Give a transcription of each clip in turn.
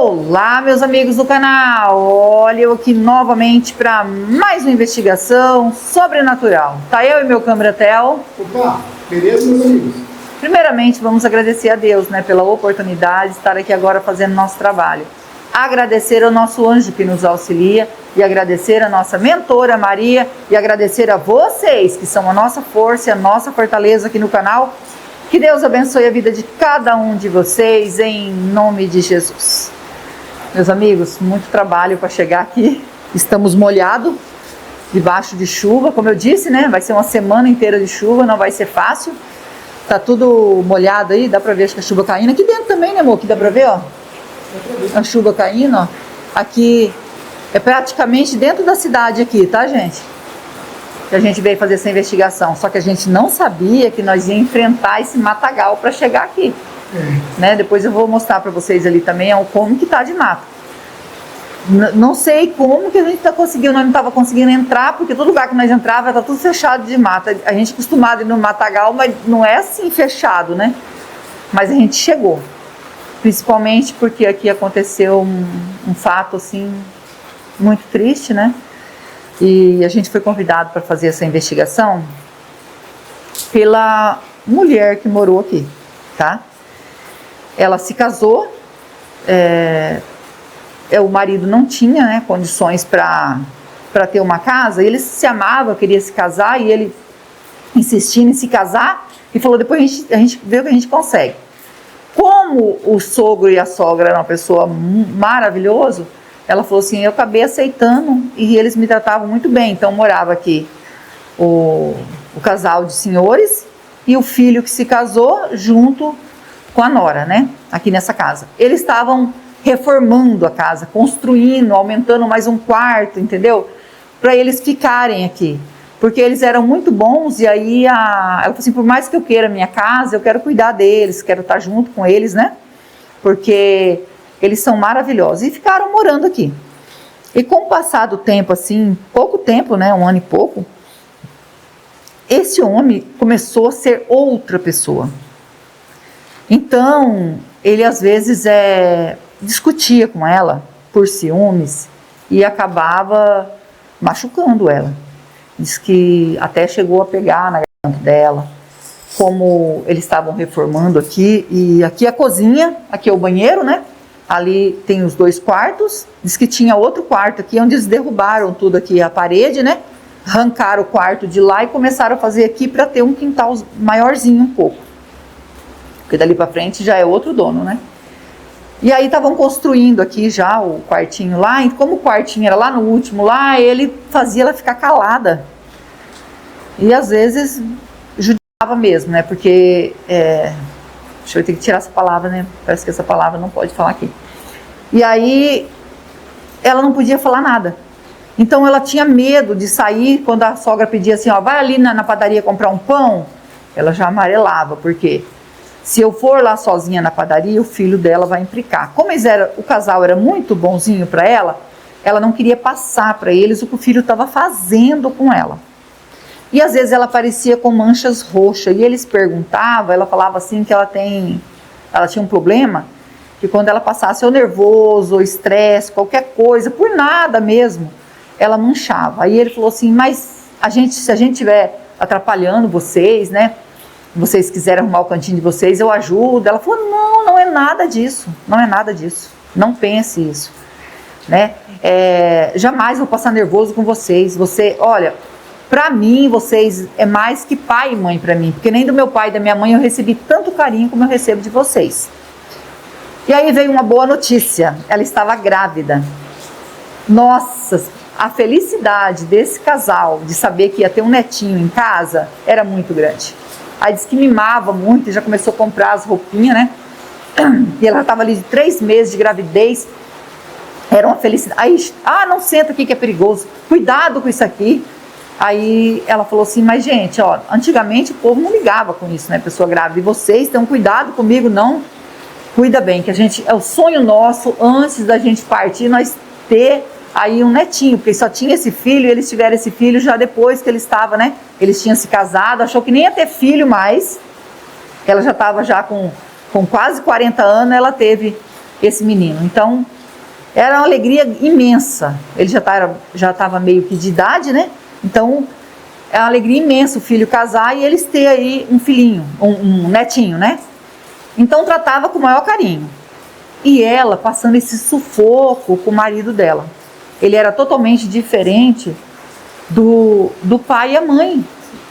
Olá, meus amigos do canal, olha eu aqui novamente para mais uma investigação sobrenatural. Tá eu e meu câmera-tel. Opa, beleza, meus amigos? Primeiramente, vamos agradecer a Deus, pela oportunidade de estar aqui agora fazendo nosso trabalho. Agradecer ao nosso anjo que nos auxilia e agradecer a nossa mentora Maria e agradecer a vocês que são a nossa força e a nossa fortaleza aqui no canal. Que Deus abençoe a vida de cada um de vocês, em nome de Jesus. Meus amigos, muito trabalho para chegar aqui. Estamos molhados, debaixo de chuva, como eu disse, vai ser uma semana inteira de chuva, não vai ser fácil. Tá tudo molhado aí, dá para ver, acho que a chuva caindo. Aqui dentro também, amor? Aqui dá para ver, ó. A chuva caindo, ó. Aqui é praticamente dentro da cidade aqui, tá, gente? Que a gente veio fazer essa investigação, só que a gente não sabia que nós ia enfrentar esse matagal para chegar aqui, Depois eu vou mostrar para vocês ali também como que tá de mato. Não sei como que a gente nós não estava conseguindo entrar, porque todo lugar que nós entrava tá tudo fechado de mata. A gente é acostumado a ir no matagal, mas não é assim fechado, Mas a gente chegou, principalmente porque aqui aconteceu um fato assim muito triste, E a gente foi convidado para fazer essa investigação pela mulher que morou aqui, tá? Ela se casou, o marido não tinha condições para ter uma casa, ele se amava, queria se casar e ele insistindo em se casar e falou, depois a gente vê o que a gente consegue. Como o sogro e a sogra eram uma pessoa maravilhosa, ela falou assim, eu acabei aceitando e eles me tratavam muito bem. Então morava aqui o casal de senhores e o filho que se casou junto com a nora, aqui nessa casa. Eles estavam reformando a casa, construindo, aumentando mais um quarto, entendeu? Para eles ficarem aqui, porque eles eram muito bons e aí ela falou assim, por mais que eu queira a minha casa, eu quero cuidar deles, quero estar junto com eles, Porque eles são maravilhosos e ficaram morando aqui. E com o passar do tempo, assim, pouco tempo, 1 ano e pouco, esse homem começou a ser outra pessoa. Então, ele às vezes discutia com ela por ciúmes e acabava machucando ela. Diz que até chegou a pegar na garganta dela. Como eles estavam reformando aqui, e aqui é a cozinha, aqui é o banheiro, Ali tem os 2 quartos, diz que tinha outro quarto aqui, onde eles derrubaram tudo aqui, a parede, Arrancaram o quarto de lá e começaram a fazer aqui para ter um quintal maiorzinho um pouco. Porque dali para frente já é outro dono, E aí estavam construindo aqui já o quartinho lá, e como o quartinho era lá no último lá, ele fazia ela ficar calada. E às vezes judiava mesmo, Porque... Deixa eu ter que tirar essa palavra, Parece que essa palavra não pode falar aqui. E aí, ela não podia falar nada. Então, ela tinha medo de sair quando a sogra pedia assim, vai ali na padaria comprar um pão. Ela já amarelava, porque se eu for lá sozinha na padaria, o filho dela vai implicar. Como o casal era muito bonzinho para ela não queria passar para eles o que o filho estava fazendo com ela. E às vezes ela aparecia com manchas roxas, e eles perguntavam, ela falava assim que ela tinha um problema, que quando ela passasse ou nervoso, ou estresse, qualquer coisa, por nada mesmo, ela manchava. Aí ele falou assim, mas se a gente estiver atrapalhando vocês, vocês quiserem arrumar o cantinho de vocês, eu ajudo. Ela falou, não é nada disso, não pense isso, jamais vou passar nervoso com vocês, olha... Para mim, vocês é mais que pai e mãe para mim, porque nem do meu pai e da minha mãe eu recebi tanto carinho como eu recebo de vocês. E aí veio uma boa notícia, ela estava grávida. Nossa, a felicidade desse casal de saber que ia ter um netinho em casa era muito grande. Aí disse que mimava muito e já começou a comprar as roupinhas, E ela estava ali de 3 meses de gravidez, era uma felicidade. Aí, não senta aqui que é perigoso, cuidado com isso aqui. Aí ela falou assim, mas gente, antigamente o povo não ligava com isso, pessoa grávida, e vocês tenham cuidado comigo, não, cuida bem, que é o sonho nosso, antes da gente partir, nós ter aí um netinho, porque só tinha esse filho, e eles tiveram esse filho já depois que ele estava, eles tinham se casado, achou que nem ia ter filho mais, ela já estava já com quase 40 anos, ela teve esse menino. Então, era uma alegria imensa. Ele já estava meio que de idade, né? Então, é uma alegria imensa o filho casar e eles ter aí um filhinho, um netinho, né? Então, tratava com o maior carinho. E ela passando esse sufoco com o marido dela. Ele era totalmente diferente do pai e a mãe.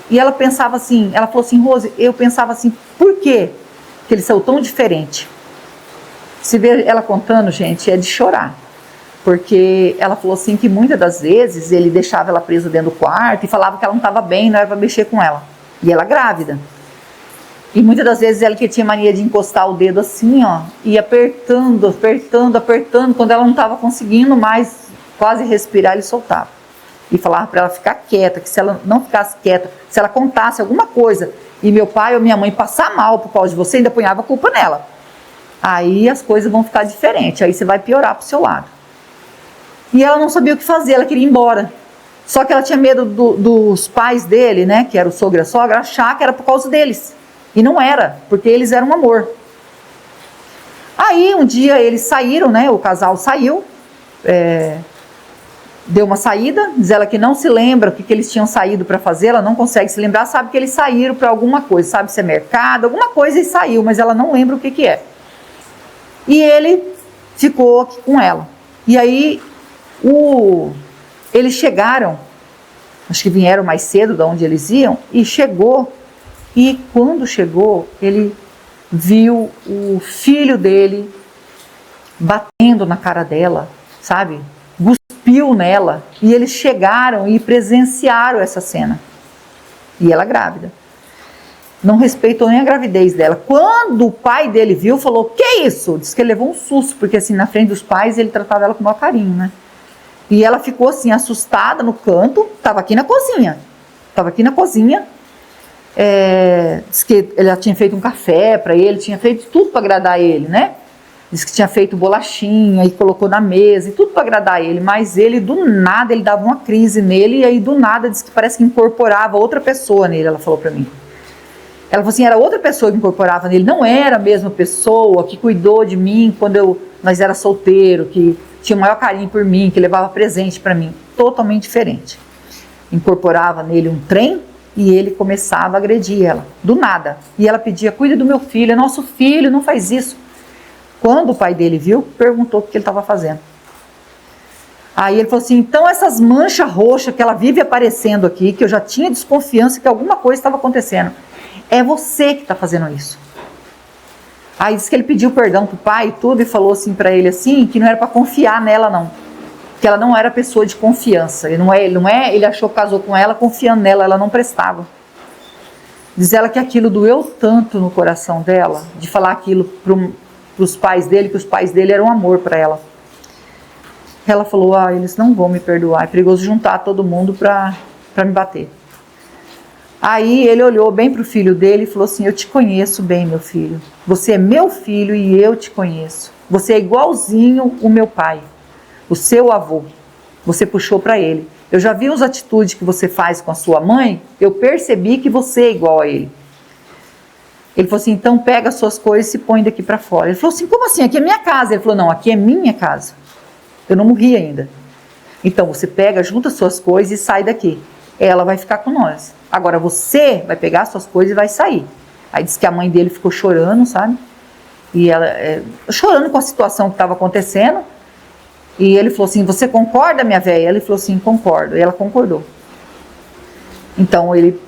E ela pensava assim, ela falou assim, Rose, eu pensava assim, por quê que eles são tão diferentes? Se ver ela contando, gente, é de chorar. Porque ela falou assim que muitas das vezes ele deixava ela presa dentro do quarto e falava que ela não estava bem, não era para mexer com ela. E ela grávida. E muitas das vezes ela que tinha mania de encostar o dedo assim, ó, e apertando, apertando, apertando, quando ela não estava conseguindo mais quase respirar, ele soltava. E falava para ela ficar quieta, que se ela não ficasse quieta, se ela contasse alguma coisa, e meu pai ou minha mãe passar mal por causa de você, ainda punhava a culpa nela. Aí as coisas vão ficar diferentes, aí você vai piorar pro seu lado. E ela não sabia o que fazer, ela queria ir embora. Só que ela tinha medo dos pais dele, né, que era o sogro e a sogra, achar que era por causa deles. E não era, porque eles eram um amor. Aí um dia eles saíram, né, o casal saiu, deu uma saída, diz ela que não se lembra o que eles tinham saído para fazer, ela não consegue se lembrar, sabe que eles saíram para alguma coisa, sabe se é mercado, alguma coisa e saiu, mas ela não lembra o que é. E ele ficou aqui com ela. E aí eles chegaram, acho que vieram mais cedo de onde eles iam, e chegou, e quando chegou, ele viu o filho dele batendo na cara dela, sabe? Cuspiu nela, e eles chegaram e presenciaram essa cena. E ela grávida. Não respeitou nem a gravidez dela. Quando o pai dele viu, falou, que isso? Diz que ele levou um susto, porque assim, na frente dos pais, ele tratava ela com o maior carinho, né? E ela ficou assim, assustada no canto, estava aqui na cozinha. Diz que ela tinha feito um café para ele, tinha feito tudo para agradar ele, né? Diz que tinha feito bolachinha e colocou na mesa e tudo para agradar ele, mas ele do nada, ele dava uma crise nele e aí do nada diz que parece que incorporava outra pessoa nele, ela falou para mim. Ela falou assim, era outra pessoa que incorporava nele, não era a mesma pessoa que cuidou de mim quando nós era solteiro, que tinha o maior carinho por mim, que levava presente para mim, totalmente diferente. Incorporava nele um trem e ele começava a agredir ela, do nada. E ela pedia, cuida do meu filho, é nosso filho, não faz isso. Quando o pai dele viu, perguntou o que ele estava fazendo. Aí ele falou assim, então essas manchas roxas que ela vive aparecendo aqui, que eu já tinha desconfiança que alguma coisa estava acontecendo, é você que está fazendo isso. Aí disse que ele pediu perdão pro pai e tudo, e falou assim para ele assim, que não era para confiar nela não. Que ela não era pessoa de confiança. Ele achou que casou com ela confiando nela, ela não prestava. Diz ela que aquilo doeu tanto no coração dela, de falar aquilo pros pais dele, que os pais dele eram amor para ela. Ela falou, eles não vão me perdoar, é perigoso juntar todo mundo para me bater. Aí ele olhou bem para o filho dele e falou assim, eu te conheço bem, meu filho. Você é meu filho e eu te conheço. Você é igualzinho o meu pai, o seu avô. Você puxou para ele. Eu já vi as atitudes que você faz com a sua mãe, eu percebi que você é igual a ele. Ele falou assim, então pega as suas coisas e se põe daqui para fora. Ele falou assim, como assim? Aqui é minha casa. Ele falou, não, aqui é minha casa. Eu não morri ainda. Então você pega, junta as suas coisas e sai daqui. Ela vai ficar com nós. Agora você vai pegar as suas coisas e vai sair. Aí disse que a mãe dele ficou chorando, sabe? E ela chorando com a situação que estava acontecendo. E ele falou assim, você concorda, minha velha? Ele falou assim, concordo. E ela concordou. Então ele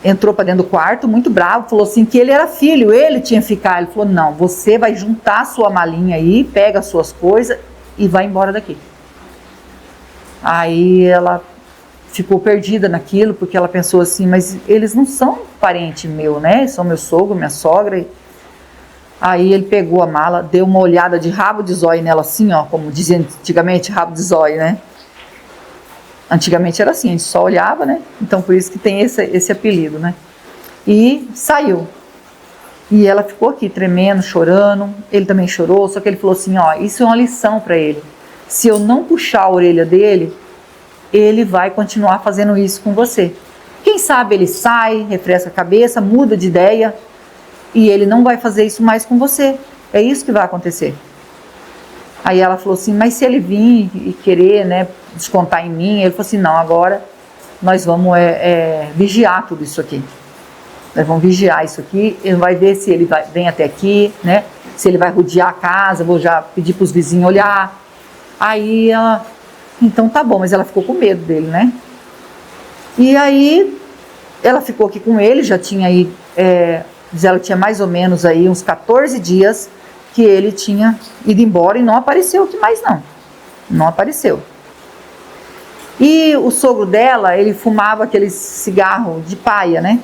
entrou para dentro do quarto, muito bravo, falou assim que ele era filho, ele tinha que ficar. Ele falou, não, você vai juntar a sua malinha aí, pega as suas coisas e vai embora daqui. Aí ela ficou perdida naquilo, porque ela pensou assim, mas eles não são parente meu, né? São meu sogro, minha sogra. Aí ele pegou a mala, deu uma olhada de rabo de zóio nela assim, ó, como dizia antigamente, rabo de zóio, né? Antigamente era assim, a gente só olhava, né? Então por isso que tem esse apelido, né? E saiu. E ela ficou aqui tremendo, chorando. Ele também chorou, só que ele falou assim, ó, isso é uma lição para ele. Se eu não puxar a orelha dele, ele vai continuar fazendo isso com você. Quem sabe ele sai, refresca a cabeça, muda de ideia e ele não vai fazer isso mais com você. É isso que vai acontecer. Aí ela falou assim, mas se ele vir e querer, né, descontar em mim, ele falou assim, não, agora nós vamos vigiar tudo isso aqui. Nós vamos vigiar isso aqui, ele vai ver se ele vem até aqui, né, se ele vai rodear a casa, vou já pedir para os vizinhos olhar. Aí ela, então tá bom, mas ela ficou com medo dele, né? E aí ela ficou aqui com ele, já tinha aí, ela tinha mais ou menos aí uns 14 dias que ele tinha ido embora e não apareceu aqui mais não apareceu. E o sogro dela, ele fumava aquele cigarro de paia, né?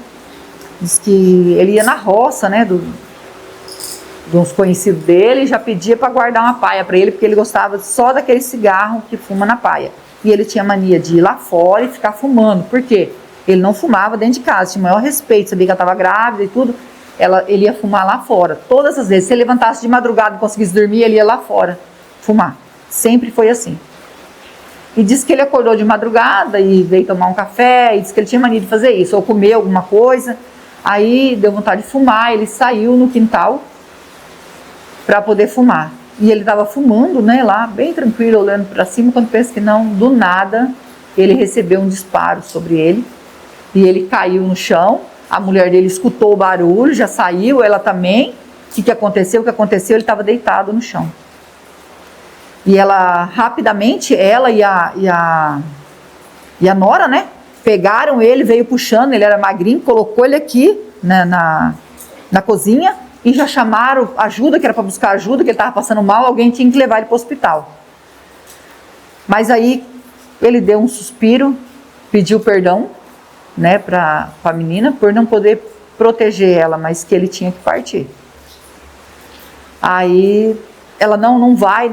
Diz que ele ia na roça, né, de uns conhecidos dele, e já pedia para guardar uma paia para ele, porque ele gostava só daquele cigarro que fuma na paia. E ele tinha mania de ir lá fora e ficar fumando. Por quê? Ele não fumava dentro de casa, tinha o maior respeito, sabia que ela estava grávida e tudo. Ele ia fumar lá fora, todas as vezes. Se ele levantasse de madrugada e conseguisse dormir, ele ia lá fora fumar. Sempre foi assim. E disse que ele acordou de madrugada e veio tomar um café, e disse que ele tinha mania de fazer isso, ou comer alguma coisa. Aí deu vontade de fumar, ele saiu no quintal para poder fumar. E ele estava fumando, né, lá, bem tranquilo, olhando para cima, quando pensa que não, do nada, ele recebeu um disparo sobre ele, e ele caiu no chão. A mulher dele escutou o barulho, já saiu, ela também. O que aconteceu? O que aconteceu? Ele estava deitado no chão. E ela, rapidamente, ela e a nora, né, pegaram ele, veio puxando, ele era magrinho, colocou ele aqui, né, na cozinha, e já chamaram ajuda, que era para buscar ajuda, que ele estava passando mal, alguém tinha que levar ele para o hospital. Mas aí ele deu um suspiro, pediu perdão, né, para a menina, por não poder proteger ela, mas que ele tinha que partir. Aí ela não vai,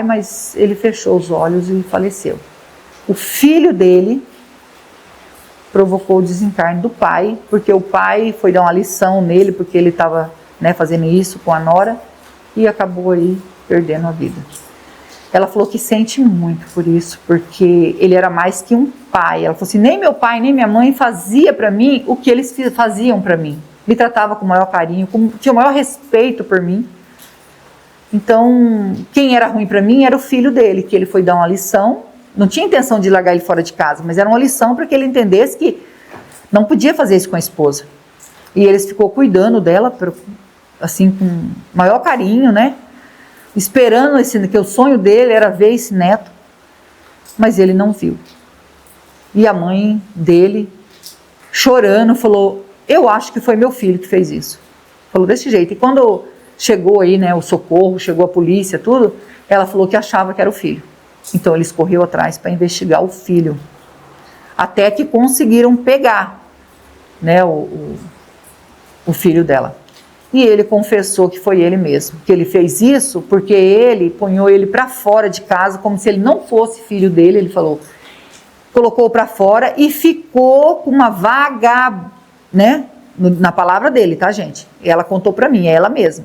mas ele fechou os olhos e faleceu. O filho dele provocou o desencarne do pai, porque o pai foi dar uma lição nele, porque ele estava, né, fazendo isso com a nora, e acabou aí perdendo a vida. Ela falou que sente muito por isso, porque ele era mais que um pai. Ela falou assim, nem meu pai, nem minha mãe fazia para mim o que eles faziam para mim. Me tratava com o maior carinho, tinha o maior respeito por mim. Então, quem era ruim para mim era o filho dele, que ele foi dar uma lição. Não tinha intenção de largar ele fora de casa, mas era uma lição para que ele entendesse que não podia fazer isso com a esposa. E eles ficou cuidando dela, assim, com maior carinho, né? Esperando que o sonho dele era ver esse neto, mas ele não viu. E a mãe dele, chorando, falou, eu acho que foi meu filho que fez isso. Falou desse jeito. E quando chegou aí, né, o socorro, chegou a polícia, tudo, ela falou que achava que era o filho. Então eles correu atrás para investigar o filho. Até que conseguiram pegar, né, o filho dela. E ele confessou que foi ele mesmo, que ele fez isso porque ele punhou ele para fora de casa, como se ele não fosse filho dele, ele falou. Colocou para fora e ficou com uma vaga, né, na palavra dele, tá, gente? Ela contou para mim, é ela mesma.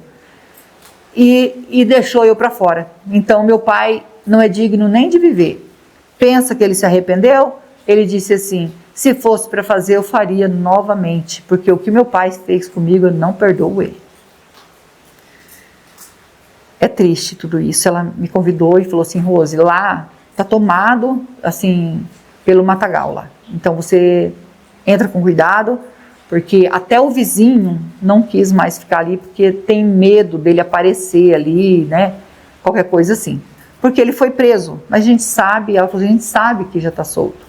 E deixou eu para fora. Então meu pai não é digno nem de viver. Pensa que ele se arrependeu? Ele disse assim, se fosse para fazer eu faria novamente, porque o que meu pai fez comigo eu não perdoo ele. É triste tudo isso. Ela me convidou e falou assim, Rose, lá tá tomado assim pelo matagal lá. Então você entra com cuidado, porque até o vizinho não quis mais ficar ali, porque tem medo dele aparecer ali, né? Qualquer coisa assim. Porque ele foi preso, mas a gente sabe, ela falou, a gente sabe que já está solto.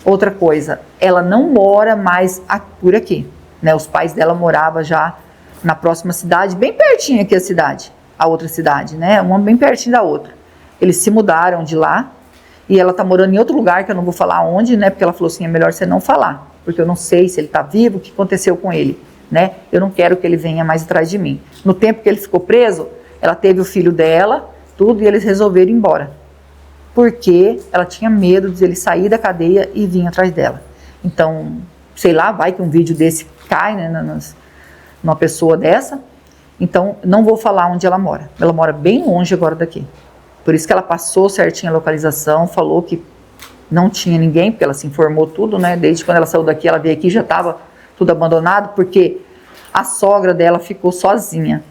Outra coisa, ela não mora mais por aqui, né? Os pais dela moravam já na próxima cidade, bem pertinho aqui a cidade, a outra cidade, né? Uma bem pertinho da outra. Eles se mudaram de lá e ela está morando em outro lugar, que eu não vou falar onde, né? Porque ela falou assim, é melhor você não falar, porque eu não sei se ele está vivo, o que aconteceu com ele, né? Eu não quero que ele venha mais atrás de mim. No tempo que ele ficou preso, ela teve o filho dela, tudo, e eles resolveram ir embora. Porque ela tinha medo de ele sair da cadeia e vir atrás dela. Então, sei lá, vai que um vídeo desse cai, né, numa pessoa dessa. Então, não vou falar onde ela mora. Ela mora bem longe agora daqui. Por isso que ela passou certinho a localização, falou que não tinha ninguém, porque ela se informou tudo, né? Desde quando ela saiu daqui, ela veio aqui, já estava tudo abandonado, porque a sogra dela ficou sozinha.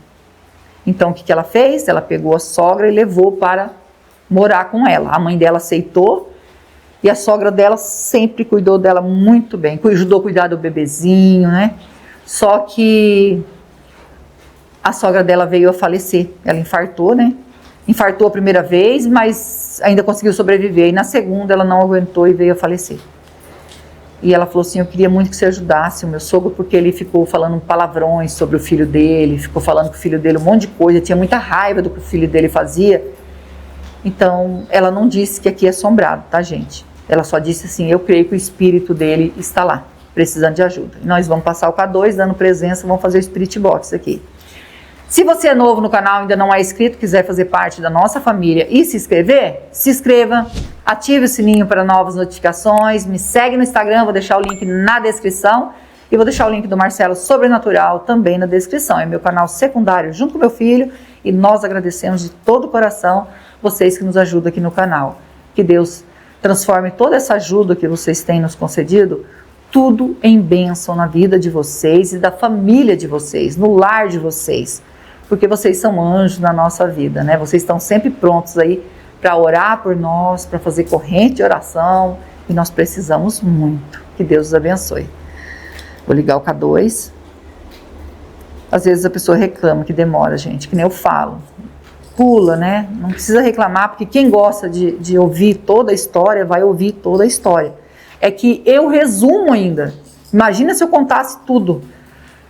Então, o que ela fez? Ela pegou a sogra e levou para morar com ela. A mãe dela aceitou e a sogra dela sempre cuidou dela muito bem. Ajudou a cuidar do bebezinho, né? Só que a sogra dela veio a falecer. Ela infartou, né? Infartou a primeira vez, mas ainda conseguiu sobreviver. E na segunda ela não aguentou e veio a falecer. E ela falou assim, eu queria muito que você ajudasse o meu sogro, porque ele ficou falando palavrões sobre o filho dele, ficou falando com o filho dele um monte de coisa, tinha muita raiva do que o filho dele fazia. Então, ela não disse que aqui é assombrado, tá, gente? Ela só disse assim, eu creio que o espírito dele está lá, precisando de ajuda. E nós vamos passar o K2, dando presença, vamos fazer o Spirit Box aqui. Se você é novo no canal, ainda não é inscrito, quiser fazer parte da nossa família e se inscrever, se inscreva, ative o sininho para novas notificações, me segue no Instagram, vou deixar o link na descrição e vou deixar o link do Marcelo Sobrenatural também na descrição. É meu canal secundário junto com meu filho e nós agradecemos de todo o coração vocês que nos ajudam aqui no canal. Que Deus transforme toda essa ajuda que vocês têm nos concedido, tudo em bênção na vida de vocês e da família de vocês, no lar de vocês. Porque vocês são anjos na nossa vida, né? Vocês estão sempre prontos aí para orar por nós, para fazer corrente de oração, e nós precisamos muito. Que Deus os abençoe. Vou ligar o K2. Às vezes a pessoa reclama que demora, gente, que nem eu falo. Pula, né? Não precisa reclamar, porque quem gosta de ouvir toda a história, vai ouvir toda a história. É que eu resumo ainda. Imagina se eu contasse tudo.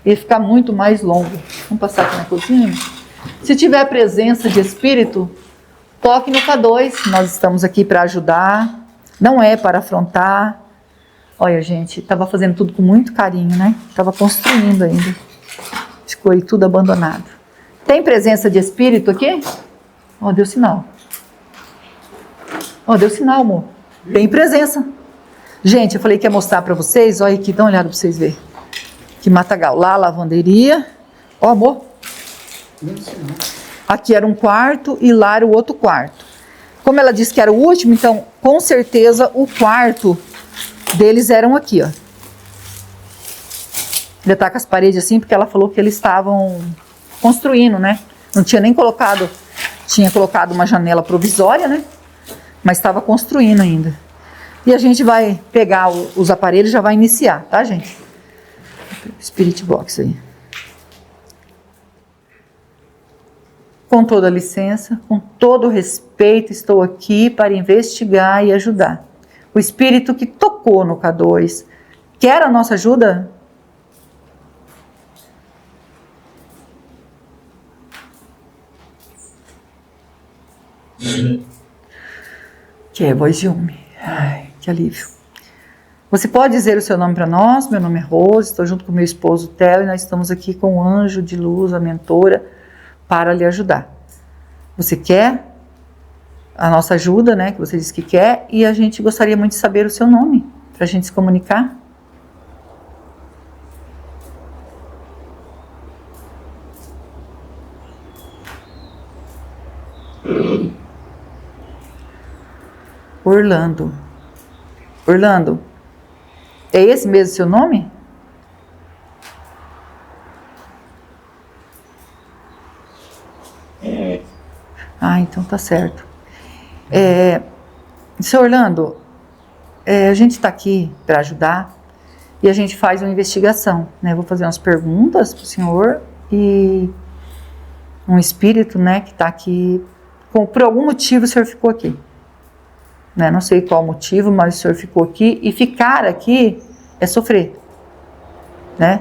Ia ficar muito mais longo. Vamos passar aqui na cozinha? Se tiver presença de espírito, toque no K2. Nós estamos aqui para ajudar. Não é para afrontar. Olha, gente, estava fazendo tudo com muito carinho, né? Estava construindo ainda. Ficou aí tudo abandonado. Tem presença de espírito aqui? Ó, deu sinal. Ó, deu sinal, amor. Tem presença. Gente, eu falei que ia mostrar para vocês. Olha aqui, dá uma olhada para vocês verem. Que matagal. Lá a lavanderia. Ó, amor. Aqui era um quarto e lá era o outro quarto. Como ela disse que era o último, então com certeza o quarto deles eram aqui, ó. Ainda tá com as paredes assim, porque ela falou que eles estavam construindo, né? Não tinha nem colocado, tinha colocado uma janela provisória, né? Mas estava construindo ainda. E a gente vai pegar os aparelhos e já vai iniciar, tá, gente? Spirit Box aí. Com toda a licença, com todo o respeito, estou aqui para investigar e ajudar. O espírito que tocou no K2, quer a nossa ajuda? Que é voz de homem. Ai, que alívio. Você pode dizer o seu nome para nós? Meu nome é Rose, estou junto com meu esposo Theo e nós estamos aqui com o anjo de luz, a mentora, para lhe ajudar. Você quer a nossa ajuda, né? Que você disse que quer, e a gente gostaria muito de saber o seu nome, para a gente se comunicar. Orlando. Orlando, é esse mesmo seu nome? É. Ah, então tá certo. Seu Orlando, a gente está aqui para ajudar e a gente faz uma investigação, né? Vou fazer umas perguntas para o senhor e um espírito, né, que está aqui, por algum motivo o senhor ficou aqui. Né? Não sei qual motivo, mas o senhor ficou aqui, e ficar aqui é sofrer, né?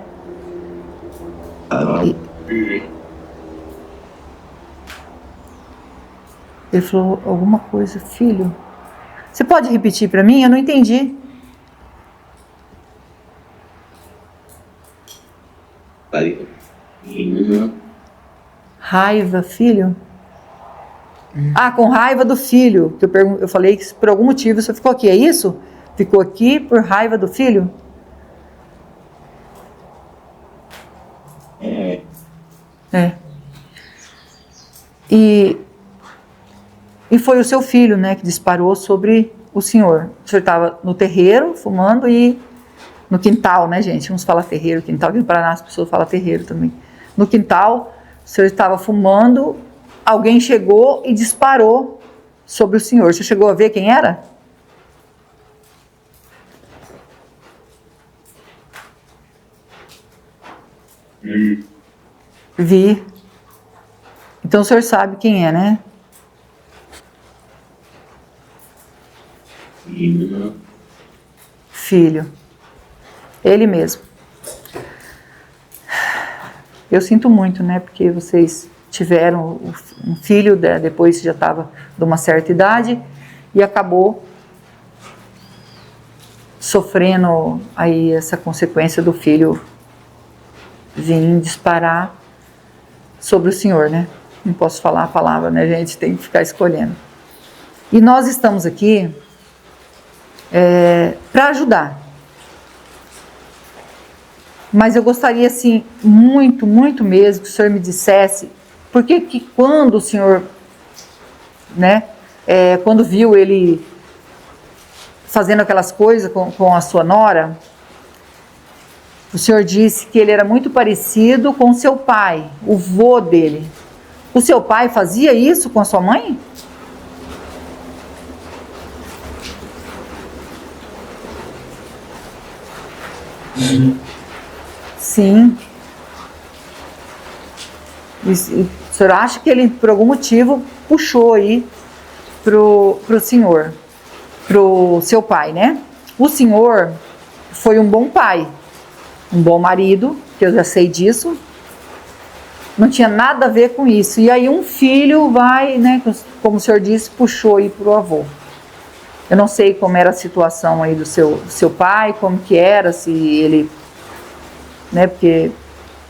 Ele falou alguma coisa, filho. Você pode repetir para mim? Eu não entendi. Raiva, filho? Ah, com raiva do filho. Que eu falei que por algum motivo você ficou aqui, é isso? Ficou aqui por raiva do filho? É. E foi o seu filho, né, que disparou sobre o senhor. O senhor estava no terreiro, fumando, e no quintal, né, gente? Uns falam terreiro, quintal, aqui no Paraná as pessoas falam terreiro também. No quintal, O senhor estava fumando, alguém chegou e disparou sobre o senhor. Você chegou a ver quem era? Vi. Então o senhor sabe quem é, né? Filho. Ele mesmo. Eu sinto muito, né? Porque vocês tiveram um filho, depois já estava de uma certa idade e acabou sofrendo aí essa consequência do filho vir disparar sobre o senhor, né? Não posso falar a palavra, né, gente? Tem que ficar escolhendo. E nós estamos aqui para ajudar. Mas eu gostaria, assim, muito, muito mesmo que o senhor me dissesse por que quando o senhor, né, quando viu ele fazendo aquelas coisas com a sua nora, o senhor disse que ele era muito parecido com seu pai, o vô dele. O seu pai fazia isso com a sua mãe? Sim. E o senhor acha que ele, por algum motivo, puxou aí pro senhor, pro seu pai, né? O senhor foi um bom pai, um bom marido, que eu já sei disso. Não tinha nada a ver com isso. E aí um filho vai, né, como o senhor disse, puxou aí pro avô. Eu não sei como era a situação aí do seu pai, como que era, se ele, né, porque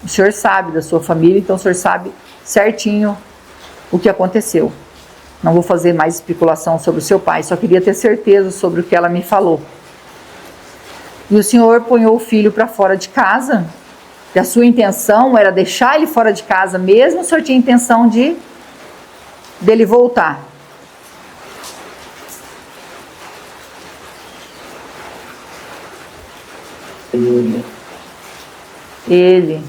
o senhor sabe da sua família, então o senhor sabe certinho o que aconteceu. Não vou fazer mais especulação sobre o seu pai, só queria ter certeza sobre o que ela me falou. E o senhor ponhou o filho para fora de casa, e a sua intenção era deixar ele fora de casa mesmo, ou o senhor tinha intenção dele voltar? Ele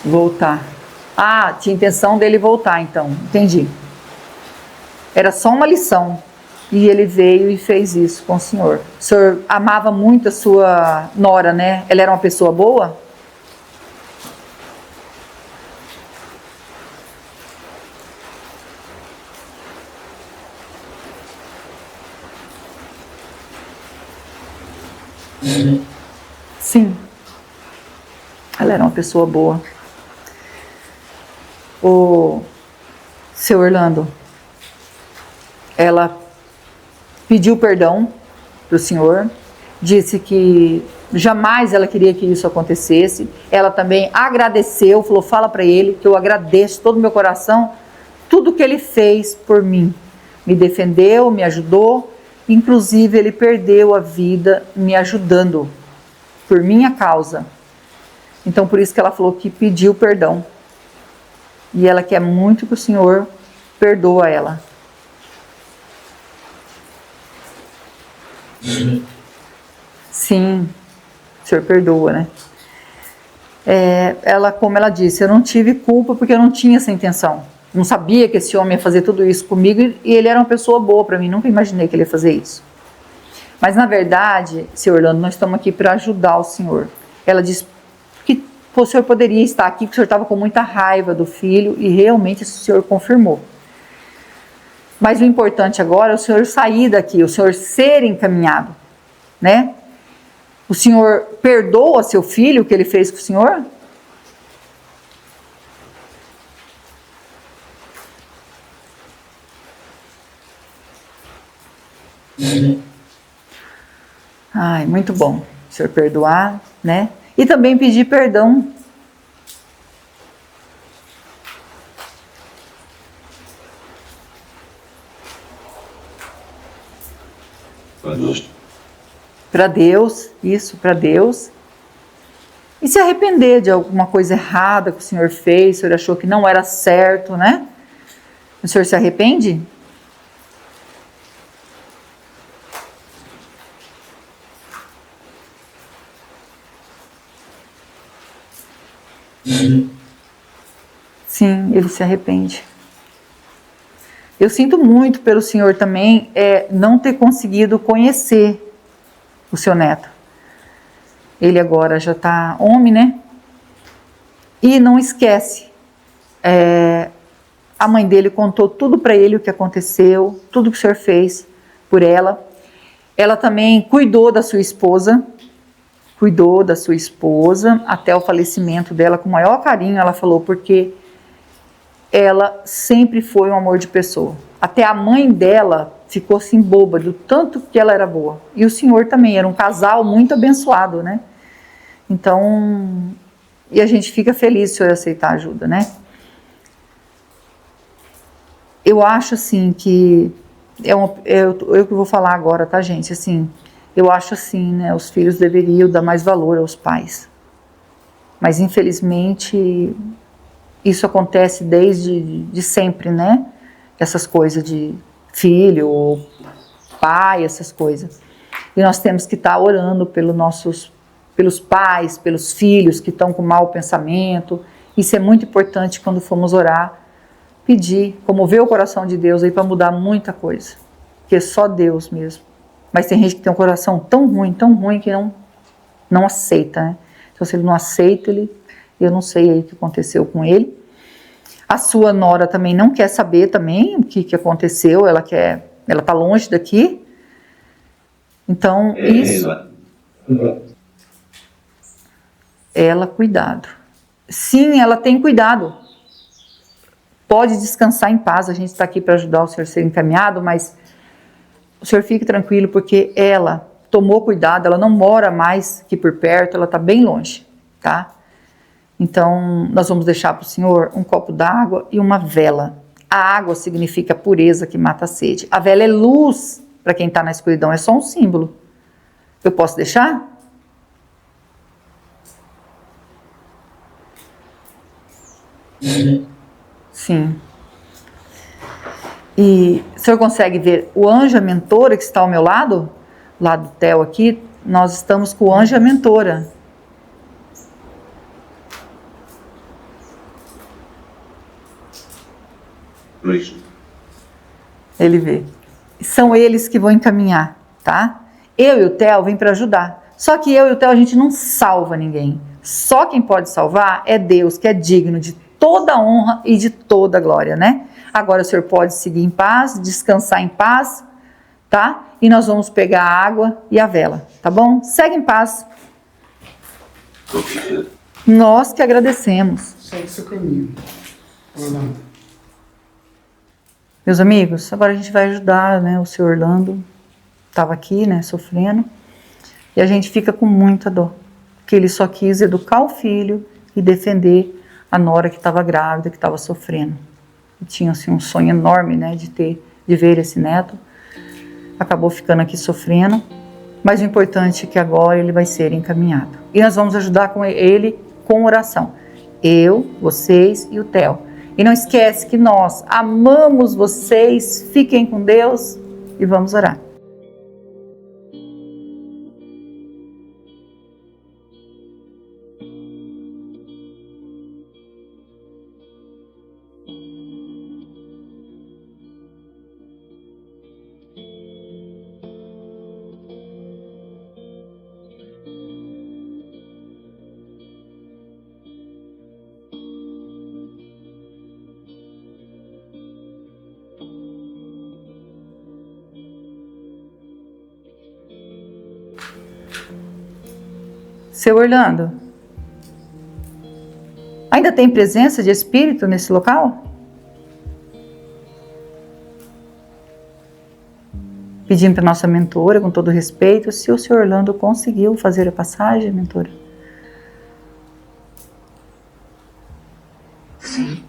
voltar. Ah, tinha intenção dele voltar, então. Entendi. Era só uma lição. E ele veio e fez isso com o senhor. O senhor amava muito a sua nora, né? Ela era uma pessoa boa? Sim. Ela era uma pessoa boa. O seu Orlando, ela pediu perdão para o senhor, disse que jamais ela queria que isso acontecesse. Ela também agradeceu, falou, fala para ele que eu agradeço todo o meu coração, tudo que ele fez por mim. Me defendeu, me ajudou, inclusive ele perdeu a vida me ajudando, por minha causa. Então por isso que ela falou que pediu perdão. E ela quer muito que o senhor perdoa ela. Sim, o senhor perdoa, né? Ela, como ela disse, eu não tive culpa porque eu não tinha essa intenção. Não sabia que esse homem ia fazer tudo isso comigo e ele era uma pessoa boa para mim. Nunca imaginei que ele ia fazer isso. Mas na verdade, senhor Orlando, nós estamos aqui para ajudar o senhor. Ela disse que o senhor poderia estar aqui, que o senhor estava com muita raiva do filho e realmente o senhor confirmou. Mas o importante agora é o senhor sair daqui, o senhor ser encaminhado, né? O senhor perdoa seu filho o que ele fez com o senhor? Ai, muito bom. O senhor perdoar, né? E também pedir perdão. Para Deus, isso, para Deus. E se arrepender de alguma coisa errada que o senhor fez, o senhor achou que não era certo, né? O senhor se arrepende? Sim, ele se arrepende. Eu sinto muito pelo senhor também não ter conseguido conhecer o seu neto. Ele agora já está homem, né? E não esquece. A mãe dele contou tudo para ele o que aconteceu, tudo que o senhor fez por ela. Ela também cuidou da sua esposa até o falecimento dela com o maior carinho, ela falou, porque ela sempre foi um amor de pessoa. Até a mãe dela ficou assim boba do tanto que ela era boa. E o senhor também, era um casal muito abençoado, né? Então, e a gente fica feliz se o senhor aceitar ajuda, né? Eu acho assim que, eu que vou falar agora, tá, gente? Assim, eu acho assim, né? Os filhos deveriam dar mais valor aos pais. Mas infelizmente isso acontece desde sempre, né? Essas coisas de filho, ou pai, essas coisas. E nós temos que estar orando pelos pais, pelos filhos que estão com mau pensamento. Isso é muito importante quando formos orar. Pedir, comover o coração de Deus aí para mudar muita coisa. Porque é só Deus mesmo. Mas tem gente que tem um coração tão ruim que não aceita, né? Então se ele não aceita, eu não sei aí o que aconteceu com ele. A sua nora também não quer saber também o que aconteceu, ela tá longe daqui. Então, isso. Ela, cuidado. Sim, ela tem cuidado. Pode descansar em paz, a gente está aqui para ajudar o senhor a ser encaminhado, mas o senhor fique tranquilo, porque ela tomou cuidado, ela não mora mais aqui por perto, ela está bem longe, tá? Então, nós vamos deixar para o senhor um copo d'água e uma vela. A água significa a pureza que mata a sede. A vela é luz para quem está na escuridão, é só um símbolo. Eu posso deixar? Sim. E o senhor consegue ver o anjo, a mentora que está ao meu lado? Lá do Theo aqui, nós estamos com o anjo e a mentora. Ele vê. São eles que vão encaminhar, tá? Eu e o Theo vim para ajudar. Só que eu e o Theo, a gente não salva ninguém. Só quem pode salvar é Deus, que é digno de toda a honra e de toda a glória, né? Agora o senhor pode seguir em paz, descansar em paz, tá? E nós vamos pegar a água e a vela, tá bom? Segue em paz. Nós que agradecemos. Segue seu caminho. Orlando. Meus amigos, agora a gente vai ajudar, né? O senhor Orlando estava aqui, né? Sofrendo. E a gente fica com muita dor. Porque ele só quis educar o filho e defender a nora que estava grávida, que estava sofrendo. E tinha assim um sonho enorme, né? De ver esse neto. Acabou ficando aqui sofrendo. Mas o importante é que agora ele vai ser encaminhado. E nós vamos ajudar com ele com oração. Eu, vocês e o Theo. E não esquece que nós amamos vocês. Fiquem com Deus e vamos orar. Seu Orlando, ainda tem presença de espírito nesse local? Pedindo para nossa mentora, com todo respeito, se o senhor Orlando conseguiu fazer a passagem, mentora? Sim.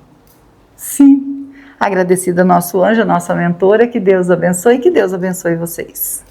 Sim. Agradecida ao nosso anjo, a nossa mentora, que Deus abençoe e que Deus abençoe vocês.